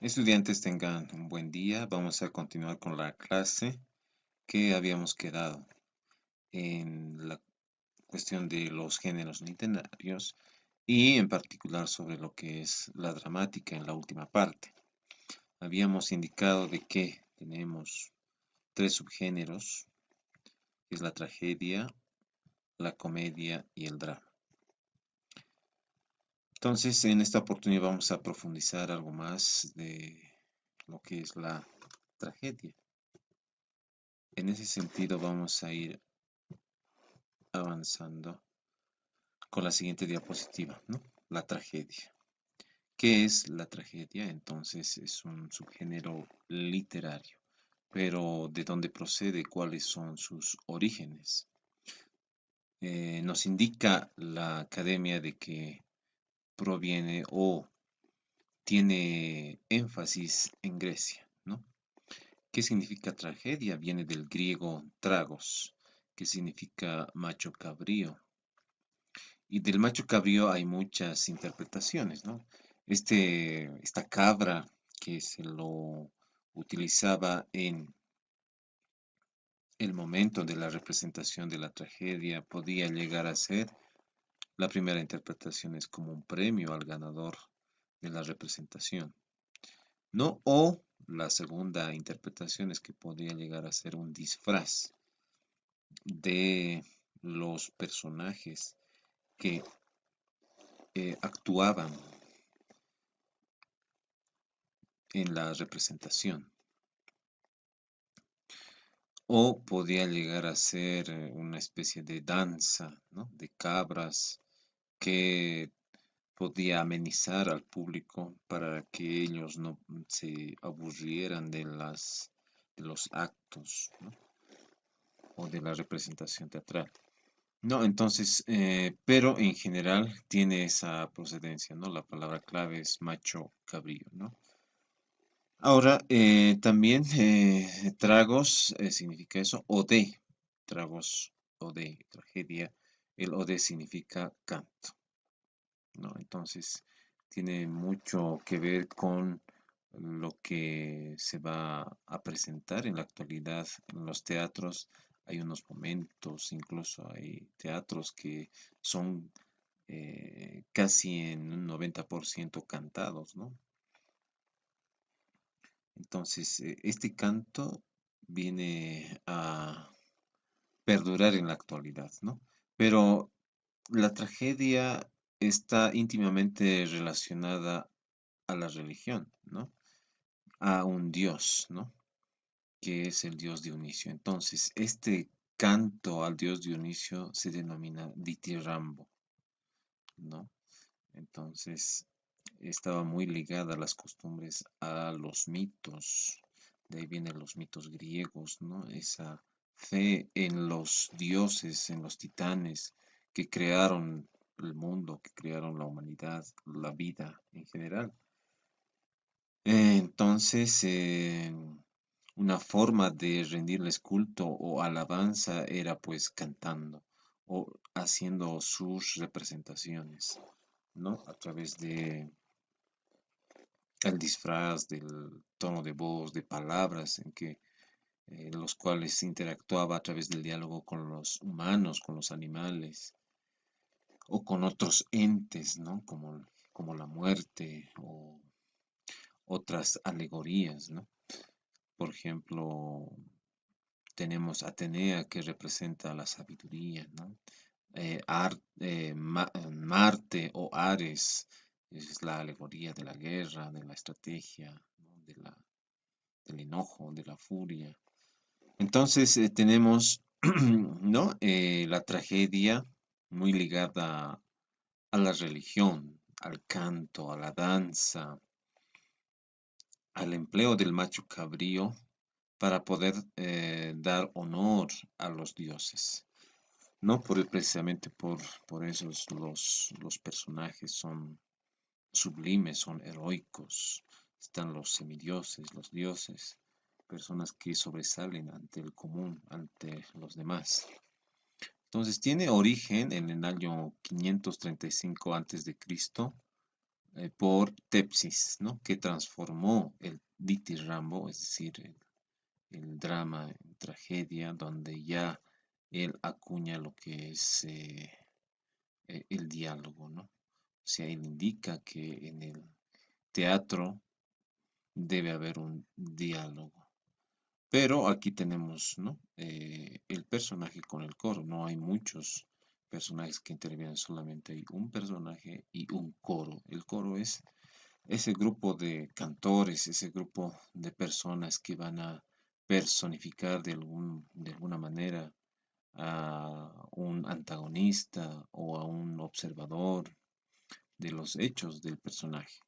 Estudiantes, tengan un buen día. Vamos a continuar con la clase que habíamos quedado en la cuestión de los géneros literarios y en particular sobre lo que es la dramática en la última parte. Habíamos indicado de que tenemos tres subgéneros, que es la tragedia, la comedia y el drama. Entonces, en esta oportunidad vamos a profundizar algo más de lo que es la tragedia. En ese sentido, vamos a ir avanzando con la siguiente diapositiva, ¿no? La tragedia. ¿Qué es la tragedia? Entonces es un subgénero literario, pero ¿de dónde procede? ¿Cuáles son sus orígenes? Nos indica la academia de que proviene o tiene énfasis en Grecia, ¿no? ¿Qué significa tragedia? Viene del griego tragos, que significa macho cabrío. Y del macho cabrío hay muchas interpretaciones, ¿no? Esta cabra que se lo utilizaba en el momento de la representación de la tragedia podía llegar a ser, la primera interpretación es como un premio al ganador de la representación, ¿no? O la segunda interpretación es que podría llegar a ser un disfraz de los personajes que actuaban en la representación. O podía llegar a ser una especie de danza, ¿no? De cabras que podía amenizar al público para que ellos no se aburrieran de los actos, ¿no? O de la representación teatral. No, entonces, pero en general tiene esa procedencia, ¿no? La palabra clave es macho cabrío, ¿no? Ahora, también tragos significa eso, ode, tragos, ode, tragedia. El ode significa canto, ¿no? Entonces, tiene mucho que ver con lo que se va a presentar en la actualidad en los teatros. Hay unos momentos, incluso hay teatros que son casi en un 90% cantados, ¿no? Entonces, este canto viene a perdurar en la actualidad, ¿no? Pero la tragedia está íntimamente relacionada a la religión, ¿no? A un dios, ¿no? Que es el dios Dionisio. Entonces, este canto al dios Dionisio se denomina ditirambo, ¿no? Entonces, estaba muy ligada a las costumbres, a los mitos. De ahí vienen los mitos griegos, ¿no? Esa fe en los dioses, en los titanes que crearon el mundo, que crearon la humanidad, la vida en general. Entonces, una forma de rendirles culto o alabanza era pues cantando o haciendo sus representaciones, ¿no? A través de el disfraz, del tono de voz, de palabras en que los cuales interactuaba a través del diálogo con los humanos, con los animales o con otros entes, ¿no? Como la muerte o otras alegorías, ¿no? Por ejemplo, tenemos Atenea que representa la sabiduría, ¿no? Marte o Ares es la alegoría de la guerra, de la estrategia, ¿no? Del enojo, de la furia. Entonces tenemos ¿no? La tragedia muy ligada a la religión, al canto, a la danza, al empleo del macho cabrío para poder dar honor a los dioses. No precisamente por eso los personajes son sublimes, son heroicos. Están los semidioses, los dioses, personas que sobresalen ante el común, ante los demás. Entonces tiene origen en el año 535 a.C. por Tepsis, ¿no? Que transformó el Dithyrambо, es decir, el drama en tragedia, donde ya él acuña lo que es el diálogo, ¿no? O sea, él indica que en el teatro debe haber un diálogo. Pero aquí tenemos, ¿no? El personaje con el coro. No hay muchos personajes que intervienen, solamente hay un personaje y un coro. El coro es ese grupo de cantores, ese grupo de personas que van a personificar de alguna manera a un antagonista o a un observador de los hechos del personaje,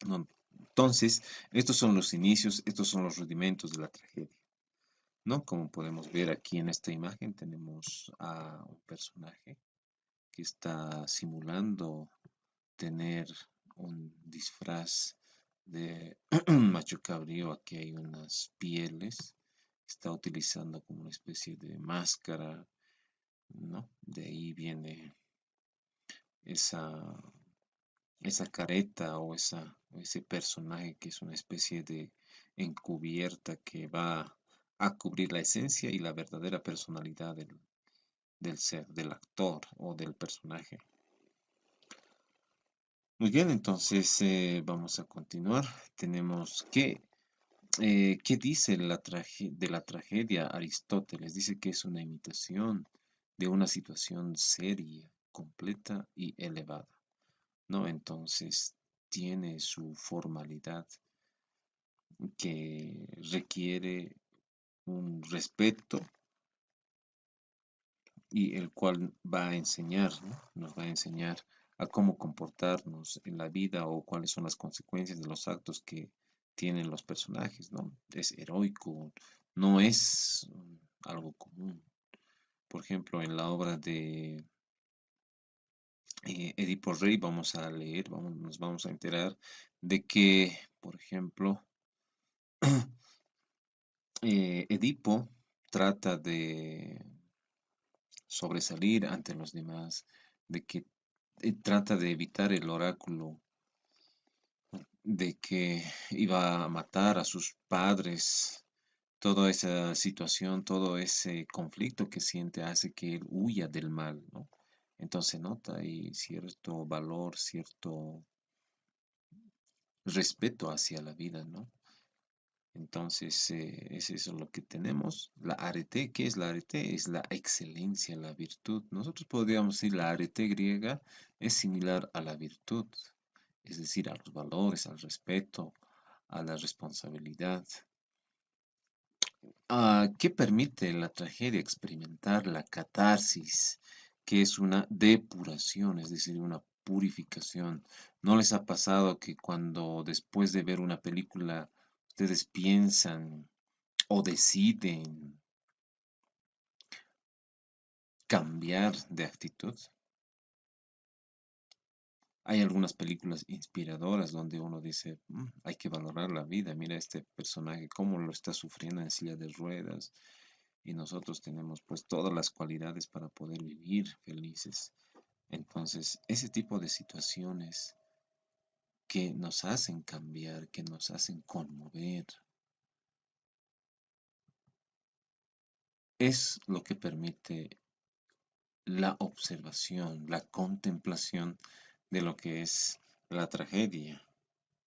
¿no? Entonces, estos son los inicios, estos son los rudimentos de la tragedia, ¿no? Como podemos ver aquí en esta imagen, tenemos a un personaje que está simulando tener un disfraz de macho cabrío. Aquí hay unas pieles, está utilizando como una especie de máscara, ¿no? De ahí viene esa, esa careta o ese personaje que es una especie de encubierta que va a cubrir la esencia y la verdadera personalidad del ser, del actor o del personaje. Muy bien, entonces vamos a continuar. Tenemos que, ¿qué dice de la tragedia Aristóteles? Dice que es una imitación de una situación seria, completa y elevada, ¿no? Entonces tiene su formalidad que requiere un respeto y el cual va a enseñar, ¿no? Nos va a enseñar a cómo comportarnos en la vida o cuáles son las consecuencias de los actos que tienen los personajes, ¿no? Es heroico, no es algo común. Por ejemplo, en la obra de Edipo Rey vamos a leer, nos vamos a enterar de que, por ejemplo, Edipo trata de sobresalir ante los demás, de que trata de evitar el oráculo, de que iba a matar a sus padres. Toda esa situación, todo ese conflicto que siente hace que él huya del mal, ¿no? Entonces nota ahí cierto valor, cierto respeto hacia la vida, ¿no? Entonces, es eso lo que tenemos. La arete, ¿qué es la arete? Es la excelencia, la virtud. Nosotros podríamos decir la arete griega es similar a la virtud, es decir, a los valores, al respeto, a la responsabilidad. ¿Qué permite la tragedia? Experimentar la catarsis, que es una depuración, es decir, una purificación. ¿No les ha pasado que cuando después de ver una película ustedes piensan o deciden cambiar de actitud? Hay algunas películas inspiradoras donde uno dice, hay que valorar la vida, mira este personaje, cómo lo está sufriendo en silla de ruedas, y nosotros tenemos pues todas las cualidades para poder vivir felices. Entonces, ese tipo de situaciones que nos hacen cambiar, que nos hacen conmover, es lo que permite la observación, la contemplación de lo que es la tragedia,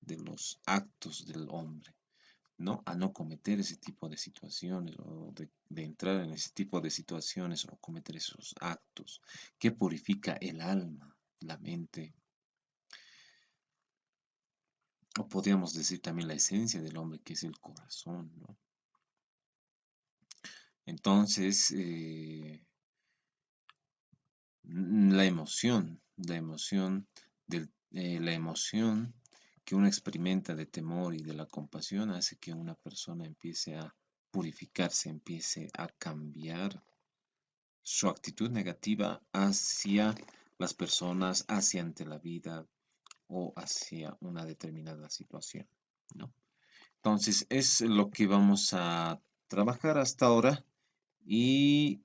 de los actos del hombre, ¿no? A no cometer ese tipo de situaciones o de entrar en ese tipo de situaciones o cometer esos actos que purifica el alma, la mente, o podríamos decir también la esencia del hombre, que es el corazón, ¿no? Entonces, la emoción, la emoción que uno experimenta de temor y de la compasión hace que una persona empiece a purificarse, empiece a cambiar su actitud negativa hacia las personas, hacia ante la vida o hacia una determinada situación, ¿no? Entonces, es lo que vamos a trabajar hasta ahora y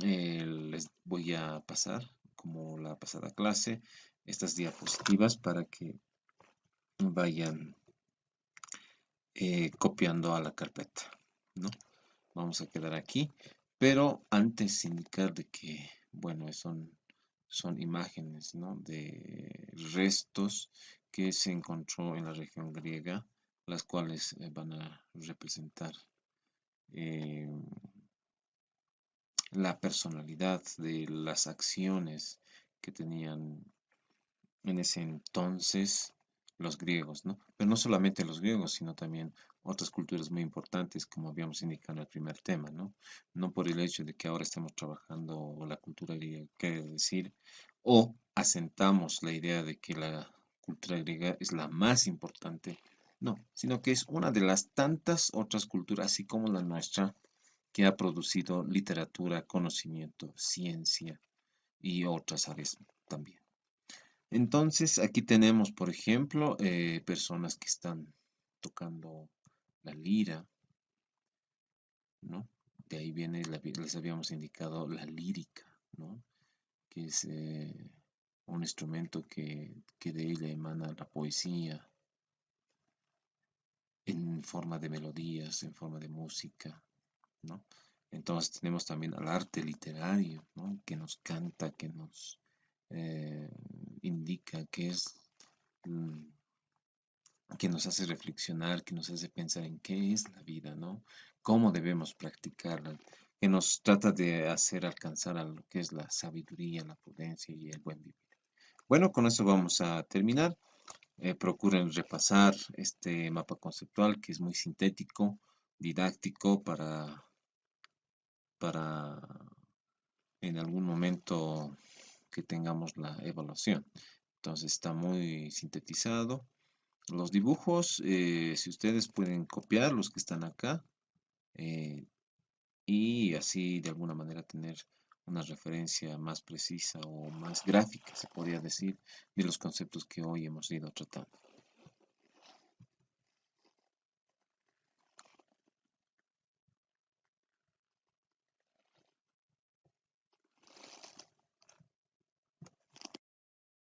les voy a pasar, como la pasada clase, estas diapositivas para que vayan copiando a la carpeta, ¿no? Vamos a quedar aquí, pero antes indicar de que, bueno, son imágenes, ¿no? De restos que se encontró en la región griega, las cuales van a representar eh, la personalidad de las acciones que tenían en ese entonces los griegos, ¿no? Pero no solamente los griegos, sino también otras culturas muy importantes, como habíamos indicado en el primer tema, ¿no? No por el hecho de que ahora estemos trabajando la cultura griega, quiere decir, o asentamos la idea de que la cultura griega es la más importante, no, sino que es una de las tantas otras culturas, así como la nuestra, que ha producido literatura, conocimiento, ciencia y otras áreas también. Entonces, aquí tenemos, por ejemplo, personas que están tocando la lira, ¿no? De ahí viene, les habíamos indicado la lírica, ¿no? Que es un instrumento que de ella emana la poesía en forma de melodías, en forma de música, ¿no? Entonces tenemos también al arte literario, ¿no? Que nos canta, que nos eh, indica que es mm, que nos hace reflexionar, que nos hace pensar en qué es la vida, ¿no? Cómo debemos practicarla, que nos trata de hacer alcanzar a lo que es la sabiduría, la prudencia y el buen vivir. Bueno, con eso vamos a terminar. Procuren repasar este mapa conceptual que es muy sintético, didáctico para en algún momento que tengamos la evaluación. Entonces está muy sintetizado. Los dibujos, si ustedes pueden copiar los que están acá eh, y así de alguna manera tener una referencia más precisa o más gráfica, se podría decir, de los conceptos que hoy hemos ido tratando.